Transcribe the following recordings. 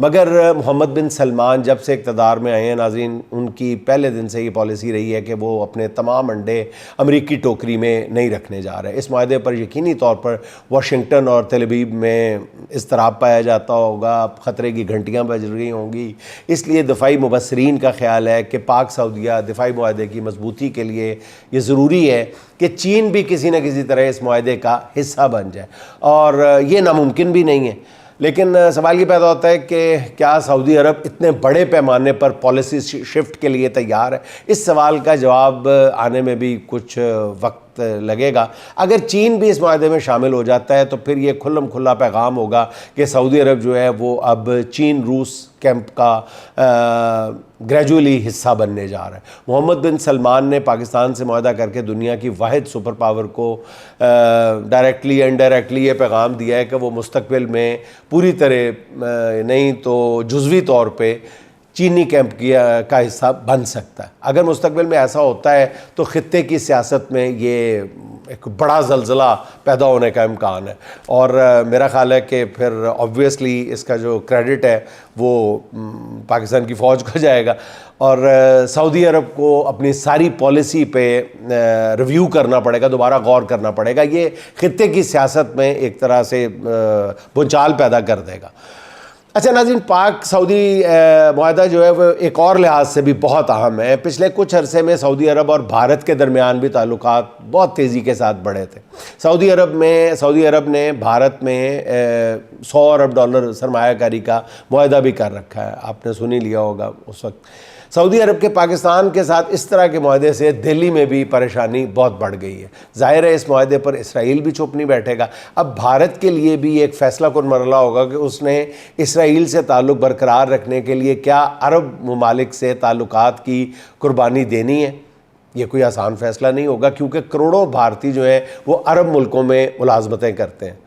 مگر محمد بن سلمان جب سے اقتدار میں آئے ہیں ناظرین، ان کی پہلے دن سے یہ پالیسی رہی ہے کہ وہ اپنے تمام انڈے امریکی ٹوکری میں نہیں رکھنے جا رہے۔ اس معاہدے پر یقینی طور پر واشنگٹن اور تل ابیب میں اضطراب پایا جاتا ہوگا، خطرے کی گھنٹیاں بج رہی ہوں گی۔ اس لیے دفاعی مبصرین کا خیال ہے کہ پاک سعودیہ دفاعی معاہدے کی مضبوطی کے لیے یہ ضروری ہے کہ چین بھی کسی نہ کسی طرح اس معاہدے کا حصہ بن جائے، اور یہ ناممکن بھی نہیں ہے۔ لیکن سوال یہ پیدا ہوتا ہے کہ کیا سعودی عرب اتنے بڑے پیمانے پر پالیسی شفٹ کے لیے تیار ہے؟ اس سوال کا جواب آنے میں بھی کچھ وقت لگے گا۔ اگر چین بھی اس معاہدے میں شامل ہو جاتا ہے تو پھر یہ کھلم کھلا پیغام ہوگا کہ سعودی عرب جو ہے وہ اب چین روس کیمپ کا گریجولی حصہ بننے جا رہا ہے۔ محمد بن سلمان نے پاکستان سے معاہدہ کر کے دنیا کی واحد سپر پاور کو ڈائریکٹلی یا انڈائریکٹلی یہ پیغام دیا ہے کہ وہ مستقبل میں پوری طرح نہیں تو جزوی طور پہ چینی کیمپ کا حصہ بن سکتا ہے۔ اگر مستقبل میں ایسا ہوتا ہے تو خطے کی سیاست میں یہ ایک بڑا زلزلہ پیدا ہونے کا امکان ہے، اور میرا خیال ہے کہ پھر آبویسلی اس کا جو کریڈٹ ہے وہ پاکستان کی فوج کو جائے گا، اور سعودی عرب کو اپنی ساری پالیسی پہ ریویو کرنا پڑے گا، دوبارہ غور کرنا پڑے گا۔ یہ خطے کی سیاست میں ایک طرح سے بھونچال پیدا کر دے گا۔ اچھا ناظرین، پاک سعودی معاہدہ جو ہے وہ ایک اور لحاظ سے بھی بہت اہم ہے۔ پچھلے کچھ عرصے میں سعودی عرب اور بھارت کے درمیان بھی تعلقات بہت تیزی کے ساتھ بڑھے تھے۔ سعودی عرب نے بھارت میں $100 ارب سرمایہ کاری کا معاہدہ بھی کر رکھا ہے، آپ نے سن ہی لیا ہوگا اس وقت۔ سعودی عرب کے پاکستان کے ساتھ اس طرح کے معاہدے سے دہلی میں بھی پریشانی بہت بڑھ گئی ہے۔ ظاہر ہے اس معاہدے پر اسرائیل بھی چپ نہیں بیٹھے گا۔ اب بھارت کے لیے بھی ایک فیصلہ کن مرحلہ ہوگا کہ اس نے اسرائیل سے تعلق برقرار رکھنے کے لیے کیا عرب ممالک سے تعلقات کی قربانی دینی ہے۔ یہ کوئی آسان فیصلہ نہیں ہوگا، کیونکہ کروڑوں بھارتی جو ہیں وہ عرب ملکوں میں ملازمتیں کرتے ہیں۔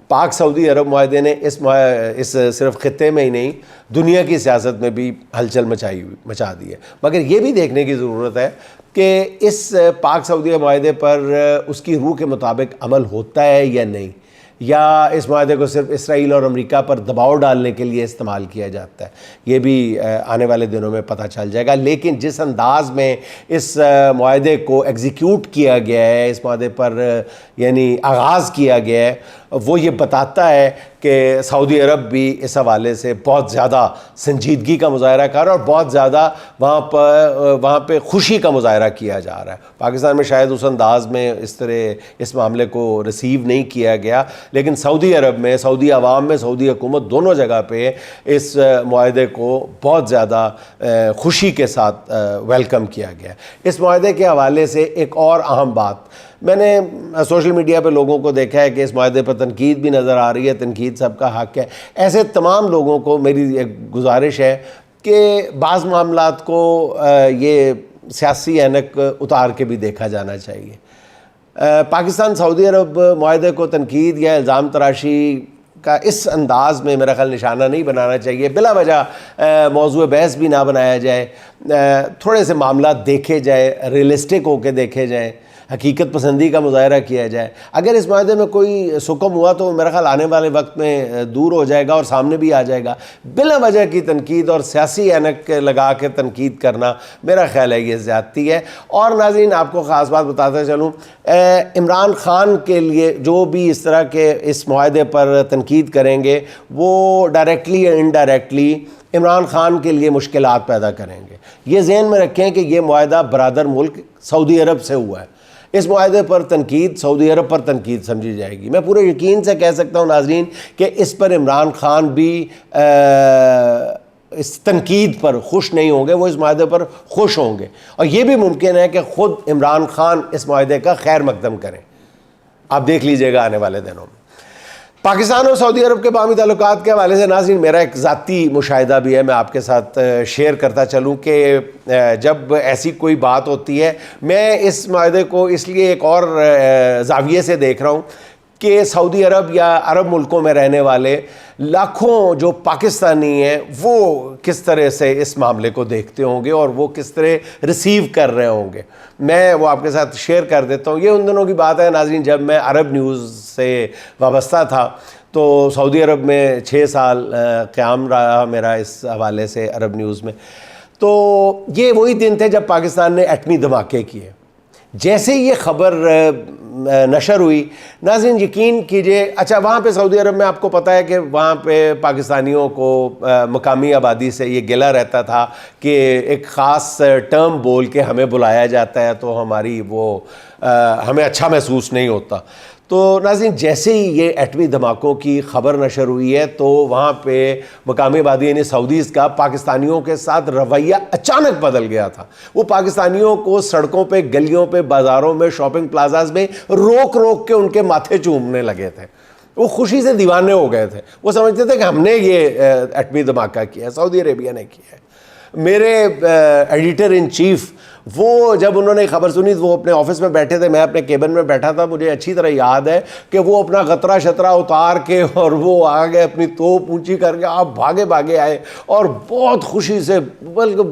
پاک سعودی عرب معاہدے نے اس صرف خطے میں ہی نہیں دنیا کی سیاست میں بھی ہلچل مچا دی ہے۔ مگر یہ بھی دیکھنے کی ضرورت ہے کہ اس پاک سعودی معاہدے پر اس کی روح کے مطابق عمل ہوتا ہے یا نہیں، یا اس معاہدے کو صرف اسرائیل اور امریکہ پر دباؤ ڈالنے کے لیے استعمال کیا جاتا ہے۔ یہ بھی آنے والے دنوں میں پتہ چل جائے گا۔ لیکن جس انداز میں اس معاہدے کو ایگزیکیوٹ کیا گیا ہے، اس معاہدے پر یعنی آغاز کیا گیا ہے، وہ یہ بتاتا ہے کہ سعودی عرب بھی اس حوالے سے بہت زیادہ سنجیدگی کا مظاہرہ کر رہا ہے، اور بہت زیادہ وہاں پہ خوشی کا مظاہرہ کیا جا رہا ہے۔ پاکستان میں شاید اس انداز میں اس طرح اس معاملے کو ریسیو نہیں کیا گیا، لیکن سعودی عرب میں، سعودی عوام میں، سعودی حکومت دونوں جگہ پہ اس معاہدے کو بہت زیادہ خوشی کے ساتھ ویلکم کیا گیا۔ اس معاہدے کے حوالے سے ایک اور اہم بات، میں نے سوشل میڈیا پہ لوگوں کو دیکھا ہے کہ اس معاہدے پر تنقید بھی نظر آ رہی ہے، تنقید سب کا حق ہے۔ ایسے تمام لوگوں کو میری ایک گزارش ہے کہ بعض معاملات کو یہ سیاسی اینک اتار کے بھی دیکھا جانا چاہیے۔ پاکستان سعودی عرب معاہدے کو تنقید یا الزام تراشی کا اس انداز میں میرا خیال نشانہ نہیں بنانا چاہیے۔ بلا وجہ موضوع بحث بھی نہ بنایا جائے، تھوڑے سے معاملات دیکھے جائے، ریئلسٹک ہو کے دیکھے جائیں، حقیقت پسندی کا مظاہرہ کیا جائے۔ اگر اس معاہدے میں کوئی سکم ہوا تو میرا خیال آنے والے وقت میں دور ہو جائے گا اور سامنے بھی آ جائے گا۔ بلا وجہ کی تنقید اور سیاسی اینک لگا کے تنقید کرنا میرا خیال ہے یہ زیادتی ہے۔ اور ناظرین، آپ کو خاص بات بتاتا چلوں، عمران خان کے لیے جو بھی اس طرح کے اس معاہدے پر تنقید کریں گے وہ ڈائریکٹلی یا انڈائریکٹلی عمران خان کے لیے مشکلات پیدا کریں گے۔ یہ ذہن میں رکھیں کہ یہ معاہدہ برادر ملک سعودی عرب سے ہوا ہے۔ اس معاہدے پر تنقید سعودی عرب پر تنقید سمجھی جائے گی۔ میں پورے یقین سے کہہ سکتا ہوں ناظرین کہ اس پر عمران خان بھی اس تنقید پر خوش نہیں ہوں گے، وہ اس معاہدے پر خوش ہوں گے، اور یہ بھی ممکن ہے کہ خود عمران خان اس معاہدے کا خیر مقدم کریں۔ آپ دیکھ لیجئے گا آنے والے دنوں میں۔ پاکستان اور سعودی عرب کے باہمی تعلقات کے حوالے سے ناظرین میرا ایک ذاتی مشاہدہ بھی ہے، میں آپ کے ساتھ شیئر کرتا چلوں کہ جب ایسی کوئی بات ہوتی ہے، میں اس معاہدے کو اس لیے ایک اور زاویے سے دیکھ رہا ہوں کہ سعودی عرب یا عرب ملکوں میں رہنے والے لاکھوں جو پاکستانی ہیں وہ کس طرح سے اس معاملے کو دیکھتے ہوں گے اور وہ کس طرح ریسیو کر رہے ہوں گے۔ میں وہ آپ کے ساتھ شیئر کر دیتا ہوں۔ یہ ان دنوں کی بات ہے ناظرین، جب میں عرب نیوز سے وابستہ تھا تو سعودی عرب میں 6 سال قیام رہا میرا اس حوالے سے عرب نیوز میں. تو یہ وہی دن تھے جب پاکستان نے ایٹمی دھماکے کیے. جیسے یہ خبر نشر ہوئی, ناظرین یقین کیجئے, اچھا وہاں پہ سعودی عرب میں آپ کو پتہ ہے کہ وہاں پہ پاکستانیوں کو مقامی آبادی سے یہ گلہ رہتا تھا کہ ایک خاص ٹرم بول کے ہمیں بلایا جاتا ہے تو ہمیں اچھا محسوس نہیں ہوتا. تو ناظرین جیسے ہی یہ ایٹمی دھماکوں کی خبر نشر ہوئی ہے تو وہاں پہ مقامی آبادی یعنی سعودیز کا پاکستانیوں کے ساتھ رویہ اچانک بدل گیا تھا. وہ پاکستانیوں کو سڑکوں پہ, گلیوں پہ, بازاروں میں, شاپنگ پلازاز میں روک روک کے ان کے ماتھے چومنے لگے تھے. وہ خوشی سے دیوانے ہو گئے تھے. وہ سمجھتے تھے کہ ہم نے یہ ایٹمی دھماکہ کیا ہے, سعودی عربیہ نے کیا ہے. میرے ایڈیٹر ان چیف وہ جب انہوں نے خبر سنی تو وہ اپنے آفس میں بیٹھے تھے, میں اپنے کیبن میں بیٹھا تھا. مجھے اچھی طرح یاد ہے کہ وہ اپنا غطرہ شطرہ اتار کے اور وہ آگے اپنی توپ اونچی کر کے آپ بھاگے آئے اور بہت خوشی سے بلکہ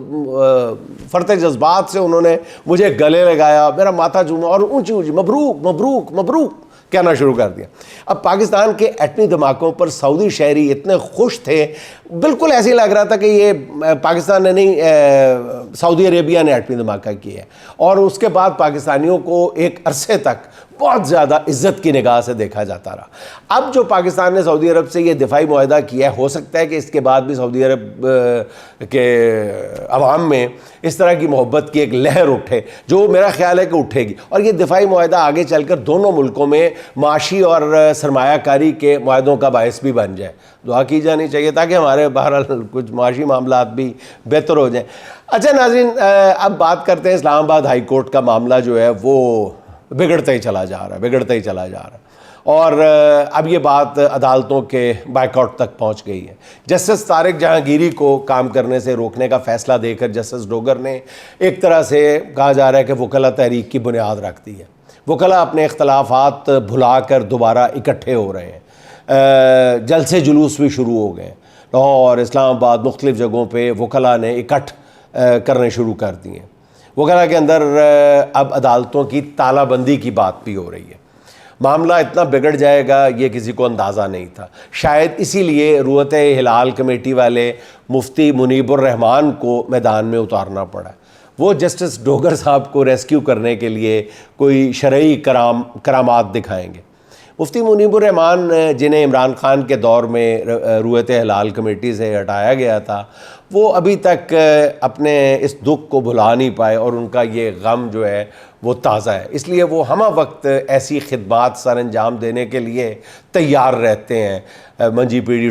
فرط جذبات سے انہوں نے مجھے گلے لگایا, میرا ماتھا چوما اور اونچی مبروک مبروک مبروک کہنا شروع کر دیا. اب پاکستان کے ایٹمی دھماکوں پر سعودی شہری اتنے خوش تھے, بالکل ایسے ہی لگ رہا تھا کہ یہ پاکستان نے نہیں سعودی عربیہ نے ایٹمی دھماکہ کیا ہے. اور اس کے بعد پاکستانیوں کو ایک عرصے تک بہت زیادہ عزت کی نگاہ سے دیکھا جاتا رہا. اب جو پاکستان نے سعودی عرب سے یہ دفاعی معاہدہ کیا ہے, ہو سکتا ہے کہ اس کے بعد بھی سعودی عرب کے عوام میں اس طرح کی محبت کی ایک لہر اٹھے, جو میرا خیال ہے کہ اٹھے گی. اور یہ دفاعی معاہدہ آگے چل کر دونوں ملکوں میں معاشی اور سرمایہ کاری کے معاہدوں کا باعث بھی بن جائے. دعا کی جانی چاہیے تاکہ ہمارے بہرحال کچھ معاشی معاملات بھی بہتر ہو جائیں. اچھا ناظرین, اب بات کرتے ہیں اسلام آباد ہائی کورٹ کا معاملہ جو ہے وہ بگڑتا ہی چلا جا رہا ہے. اور اب یہ بات عدالتوں کے بائیک آؤٹ تک پہنچ گئی ہے. جسٹس طارق جہانگیری کو کام کرنے سے روکنے کا فیصلہ دے کر جسٹس ڈوگر نے ایک طرح سے کہا جا رہا ہے کہ وکلا تحریک کی بنیاد رکھ دی ہے. وکلا اپنے اختلافات بھلا کر دوبارہ اکٹھے ہو رہے ہیں, جلسے جلوس بھی شروع ہو گئے اور اسلام آباد مختلف جگہوں پہ وکلا نے اکٹھ کرنے شروع کر دیے. وکلا کے اندر اب عدالتوں کی تالہ بندی کی بات بھی ہو رہی ہے. معاملہ اتنا بگڑ جائے گا یہ کسی کو اندازہ نہیں تھا. شاید اسی لیے روحت ہلال کمیٹی والے مفتی منیب الرحمان کو میدان میں اتارنا پڑا. وہ جسٹس ڈوگر صاحب کو ریسکیو کرنے کے لیے کوئی شرعی کرامات دکھائیں گے. مفتی منیب الرحمان جنہیں عمران خان کے دور میں روحت ہلال کمیٹی سے ہٹایا گیا تھا, وہ ابھی تک اپنے اس دکھ کو بھلا نہیں پائے اور ان کا یہ غم جو ہے وہ تازہ ہے. اس لیے وہ ہمہ وقت ایسی خدمات سر انجام دینے کے لیے تیار رہتے ہیں. منجی پیڑھی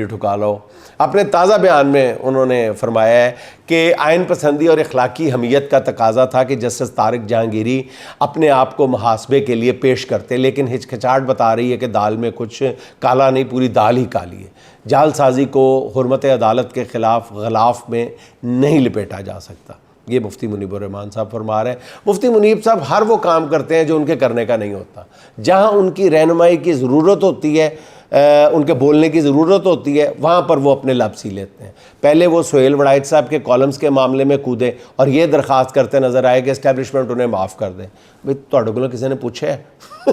ٹھکا لو. اپنے تازہ بیان میں انہوں نے فرمایا ہے کہ آئین پسندی اور اخلاقی حمیت کا تقاضا تھا کہ جسٹس طارق جہانگیری اپنے آپ کو محاسبے کے لیے پیش کرتے, لیکن ہچکچاہٹ بتا رہی ہے کہ دال میں کچھ کالا نہیں, پوری دال ہی کالی ہے. جعل سازی کو حرمت عدالت کے خلاف غلاف میں نہیں لپیٹا جا سکتا. یہ مفتی منیب الرحمان صاحب فرما رہے ہیں. مفتی منیب صاحب ہر وہ کام کرتے ہیں جو ان کے کرنے کا نہیں ہوتا. جہاں ان کی رہنمائی کی ضرورت ہوتی ہے, ان کے بولنے کی ضرورت ہوتی ہے, وہاں پر وہ اپنے لب سی لیتے ہیں. پہلے وہ سہیل وڑائچ صاحب کے کالمز کے معاملے میں کودے اور یہ درخواست کرتے نظر آئے کہ اسٹیبلشمنٹ انہیں معاف کر دیں. بھئی تھوڑے کو کسی نے پوچھا ہے؟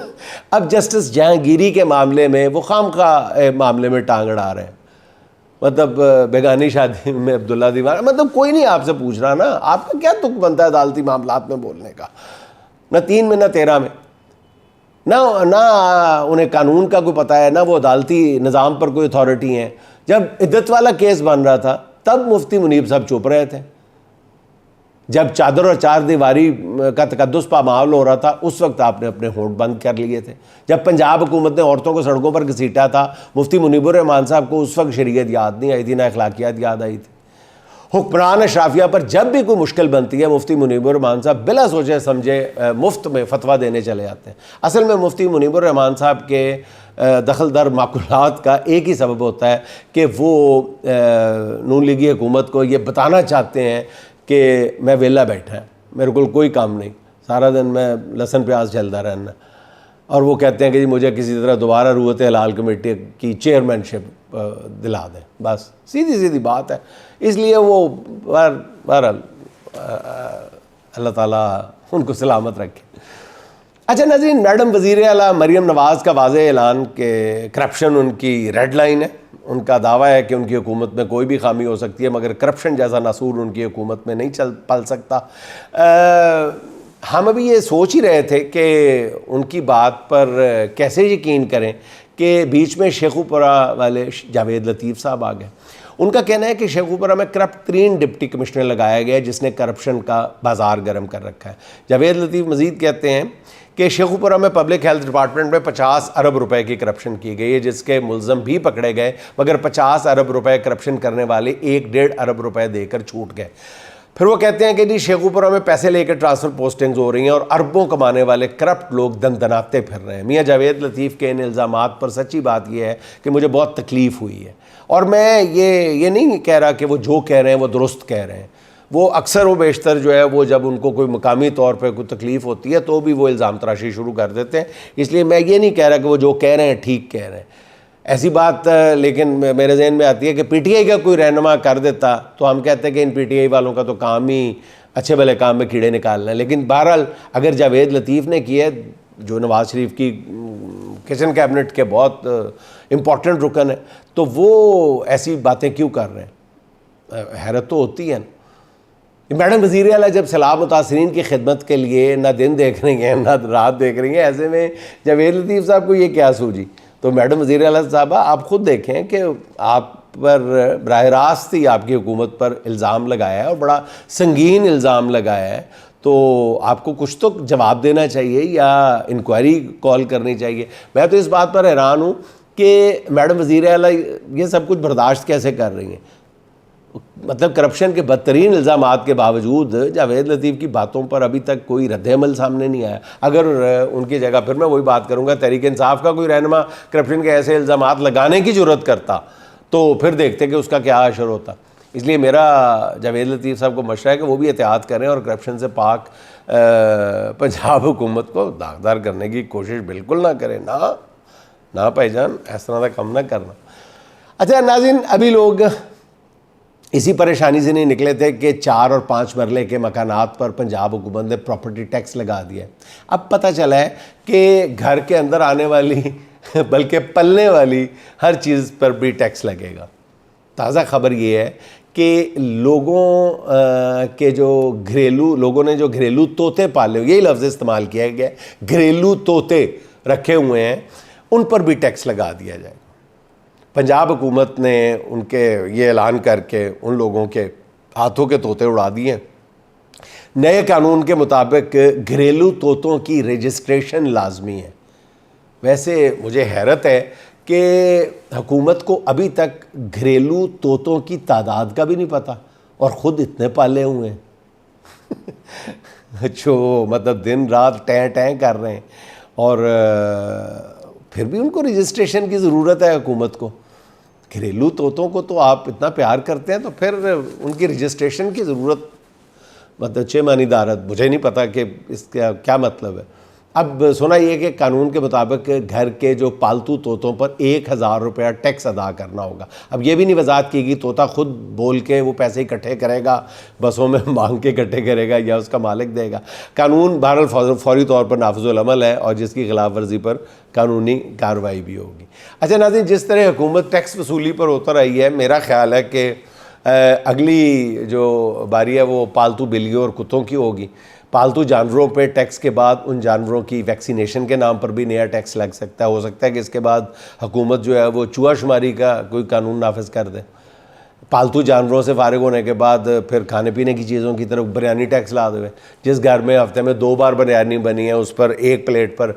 اب جسٹس جہانگیری کے معاملے میں وہ خواہ معاملے میں ٹانگ اڑا رہے ہیں. مطلب بیگانی شادی میں عبداللہ دیوان, مطلب کوئی نہیں آپ سے پوچھ رہا نا, آپ کا کیا تک بنتا ہے عدالتی معاملات میں بولنے کا؟ نہ 3 میں نہ 13 میں, نہ انہیں قانون کا کوئی پتہ ہے, نہ وہ عدالتی نظام پر کوئی اتھارٹی ہیں. جب عدت والا کیس بن رہا تھا تب مفتی منیب صاحب چپ رہے تھے. جب چادر اور چار دیواری کا تقدس پامال ہو رہا تھا اس وقت آپ نے اپنے ہونٹ بند کر لیے تھے. جب پنجاب حکومت نے عورتوں کو سڑکوں پر گھسیٹا تھا, مفتی منیب الرحمان صاحب کو اس وقت شریعت یاد نہیں آئی تھی, نہ اخلاقیات یاد آئی تھی. حکمران اشرافیہ پر جب بھی کوئی مشکل بنتی ہے مفتی منیب الرحمان صاحب بلا سوچے سمجھے مفت میں فتویٰ دینے چلے جاتے ہیں. اصل میں مفتی منیب الرحمان صاحب کے دخل در معقولات کا ایک ہی سبب ہوتا ہے کہ وہ نون لیگی حکومت کو یہ بتانا چاہتے ہیں کہ میں ویلا بیٹھا ہے, میرے کو کوئی کام نہیں, سارا دن میں لہسن پیاز چلتا رہنا. اور وہ کہتے ہیں کہ جی مجھے کسی طرح دوبارہ روحت ہلال کمیٹی کی چیئرمین شپ دلا دیں, بس سیدھی بات ہے. اس لیے وہ بہرحال اللہ تعالیٰ ان کو سلامت رکھے. اچھا ناظرین، میڈم وزیر اعلیٰ مریم نواز کا واضح اعلان کہ کرپشن ان کی ریڈ لائن ہے. ان کا دعویٰ ہے کہ ان کی حکومت میں کوئی بھی خامی ہو سکتی ہے مگر کرپشن جیسا ناسور ان کی حکومت میں نہیں پل سکتا. ہم ابھی یہ سوچ ہی رہے تھے کہ ان کی بات پر کیسے یقین کریں کہ بیچ میں شیخوپورہ والے جاوید لطیف صاحب آ گئے. ان کا کہنا ہے کہ شیخوپورہ میں کرپٹ ترین ڈپٹی کمشنر لگایا گیا جس نے کرپشن کا بازار گرم کر رکھا ہے. جاوید لطیف مزید کہتے ہیں کہ شیخوپورہ میں پبلک ہیلتھ ڈپارٹمنٹ میں 50 ارب روپے کی کرپشن کی گئی ہے جس کے ملزم بھی پکڑے گئے مگر 50 ارب روپے کرپشن کرنے والے 1.5 ارب روپے دے کر چھوٹ گئے. پھر وہ کہتے ہیں کہ جی شیخوپورہ میں پیسے لے کے ٹرانسفر پوسٹنگز ہو رہی ہیں اور اربوں کمانے والے کرپٹ لوگ دندناتے پھر رہے ہیں. میاں جاوید لطیف کے ان الزامات پر سچی بات یہ ہے کہ مجھے بہت تکلیف ہوئی ہے اور میں یہ نہیں کہہ رہا کہ وہ جو کہہ رہے ہیں وہ درست کہہ رہے ہیں. وہ اکثر و بیشتر جو ہے وہ جب ان کو کوئی مقامی طور پہ کوئی تکلیف ہوتی ہے تو بھی وہ الزام تراشی شروع کر دیتے ہیں. اس لیے میں یہ نہیں کہہ رہا کہ وہ جو کہہ رہے ہیں ٹھیک کہہ رہے ہیں. ایسی بات لیکن میرے ذہن میں آتی ہے کہ پی ٹی آئی کا کوئی رہنما کر دیتا تو ہم کہتے ہیں کہ ان پی ٹی آئی والوں کا تو کام ہی اچھے بھلے کام میں کیڑے نکالنا ہے. لیکن بہرحال اگر جاوید لطیف نے کیا جو نواز شریف کی کچن کیبنٹ کے بہت امپورٹنٹ رکن ہے تو وہ ایسی باتیں کیوں کر رہے ہیں؟ حیرت تو ہوتی ہے نا. میڈم وزیر اعلیٰ جب سیلاب متاثرین کی خدمت کے لیے نہ دن دیکھ رہی ہیں نہ رات دیکھ رہی ہیں، ایسے میں جاوید لطیف صاحب کو یہ کیا سوجی؟ تو میڈم وزیر اعلیٰ صاحبہ آپ خود دیکھیں کہ آپ پر براہ راست ہی آپ کی حکومت پر الزام لگایا ہے اور بڑا سنگین الزام لگایا ہے، تو آپ کو کچھ تو جواب دینا چاہیے یا انکوائری کال کرنی چاہیے. میں تو اس بات پر حیران ہوں کہ میڈم وزیر اعلیٰ یہ سب کچھ برداشت کیسے کر رہی ہیں. مطلب کرپشن کے بدترین الزامات کے باوجود جاوید لطیف کی باتوں پر ابھی تک کوئی رد عمل سامنے نہیں آیا. اگر ان کی جگہ پھر میں وہی بات کروں گا تحریک انصاف کا کوئی رہنما کرپشن کے ایسے الزامات لگانے کی جرت کرتا تو پھر دیکھتے کہ اس کا کیا اثر ہوتا. اس لیے میرا جاوید لطیف صاحب کو مشورہ ہے کہ وہ بھی احتیاط کریں اور کرپشن سے پاک پنجاب حکومت کو داغدار کرنے کی کوشش بالکل نہ کریں. نہ بھائی جان، اس طرح کا کام نہ کرنا. اچھا ناظرین، ابھی لوگ اسی پریشانی سے نہیں نکلے تھے کہ 4 اور 5 مرلے کے مکانات پر پنجاب حکومت نے پراپرٹی ٹیکس لگا دیا ہے. اب پتہ چلا ہے کہ گھر کے اندر آنے والی بلکہ پلنے والی ہر چیز پر بھی ٹیکس لگے گا. تازہ خبر یہ ہے کہ لوگوں نے جو گھریلو طوطے پالے، یہی لفظ استعمال کیا گیا، گھریلو طوطے رکھے ہوئے ہیں، ان پر بھی ٹیکس لگا دیا جائے گا. پنجاب حکومت نے ان کے یہ اعلان کر کے ان لوگوں کے ہاتھوں کے طوطے اڑا دیے. نئے قانون کے مطابق گھریلو طوطوں کی رجسٹریشن لازمی ہے. ویسے مجھے حیرت ہے کہ حکومت کو ابھی تک گھریلو طوطوں کی تعداد کا بھی نہیں پتہ اور خود اتنے پالے ہوئے ہیں جو مطلب دن رات ٹیں ٹیں کر رہے ہیں اور پھر بھی ان کو رجسٹریشن کی ضرورت ہے حکومت کو. گھریلو طوطوں کو تو آپ اتنا پیار کرتے ہیں تو پھر ان کی رجسٹریشن کی ضرورت مطلب چھ معنی دارت، مجھے نہیں پتا کہ اس کا کیا مطلب ہے. اب سنا یہ کہ قانون کے مطابق گھر کے جو پالتو طوطوں پر 1000 روپیہ ٹیکس ادا کرنا ہوگا. اب یہ بھی نہیں وضاحت کی گئی طوطا خود بول کے وہ پیسے اکٹھے کرے گا، بسوں میں مانگ کے اکٹھے کرے گا یا اس کا مالک دے گا. قانون بہرحال فوری طور پر نافذ العمل ہے اور جس کی خلاف ورزی پر قانونی کارروائی بھی ہوگی. اچھا ناظرین، جس طرح حکومت ٹیکس وصولی پر ہوتا رہی ہے، میرا خیال ہے کہ اگلی جو باری ہے وہ پالتو بلیوں اور کتوں کی ہوگی. پالتو جانوروں پہ ٹیکس کے بعد ان جانوروں کی ویکسینیشن کے نام پر بھی نیا ٹیکس لگ سکتا ہے. ہو سکتا ہے کہ اس کے بعد حکومت جو ہے وہ چوہا شماری کا کوئی قانون نافذ کر دے. پالتو جانوروں سے فارغ ہونے کے بعد پھر کھانے پینے کی چیزوں کی طرف بریانی ٹیکس لا دے. جس گھر میں ہفتے میں 2 بار بریانی بنی ہے اس پر 1 پلیٹ پر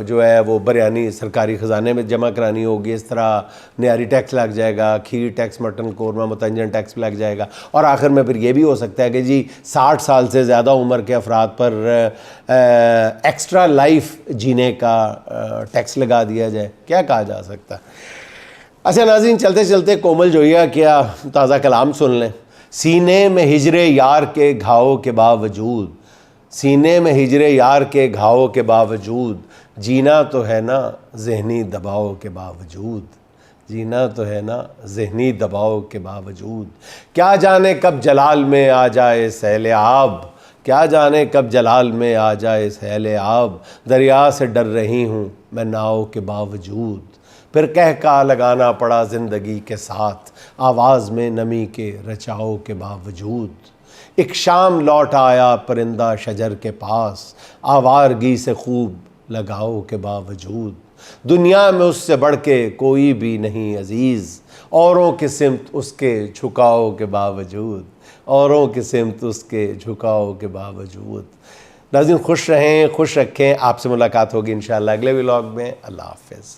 جو ہے وہ بریانی سرکاری خزانے میں جمع کرانی ہوگی. اس طرح نیاری ٹیکس لگ جائے گا، کھیر ٹیکس، مٹن قورمہ متنجن ٹیکس لگ جائے گا. اور آخر میں پھر یہ بھی ہو سکتا ہے کہ جی 60 سال سے زیادہ عمر کے افراد پر ایکسٹرا لائف جینے کا ٹیکس لگا دیا جائے. کیا کہا جا سکتا ہے. اچھا ناظرین، چلتے چلتے کومل جوہیا کیا تازہ کلام سن لیں. سینے میں ہجر یار کے گھاؤ کے باوجود، سینے میں ہجر یار کے گھاؤ کے باوجود، جینا تو ہے نا ذہنی دباؤ کے باوجود، جینا تو ہے نا ذہنی دباؤ کے باوجود. کیا جانے کب جلال میں آ جائے سیل آب، کیا جانے کب جلال میں آ جائے سیل آب، دریا سے ڈر رہی ہوں میں ناؤ کے باوجود، پھر کہا لگانا پڑا زندگی کے ساتھ، آواز میں نمی کے رچاؤ کے باوجود۔ ایک شام لوٹ آیا پرندہ شجر کے پاس، آوارگی سے خوب لگاؤ کے باوجود، دنیا میں اس سے بڑھ کے کوئی بھی نہیں عزیز، اوروں کی سمت اس کے جھکاؤ کے باوجود، اوروں کی سمت اس کے جھکاؤ کے باوجود۔ ناظرین خوش رہیں، خوش رکھیں، آپ سے ملاقات ہوگی انشاءاللہ اگلے ولاگ میں۔ اللہ حافظ۔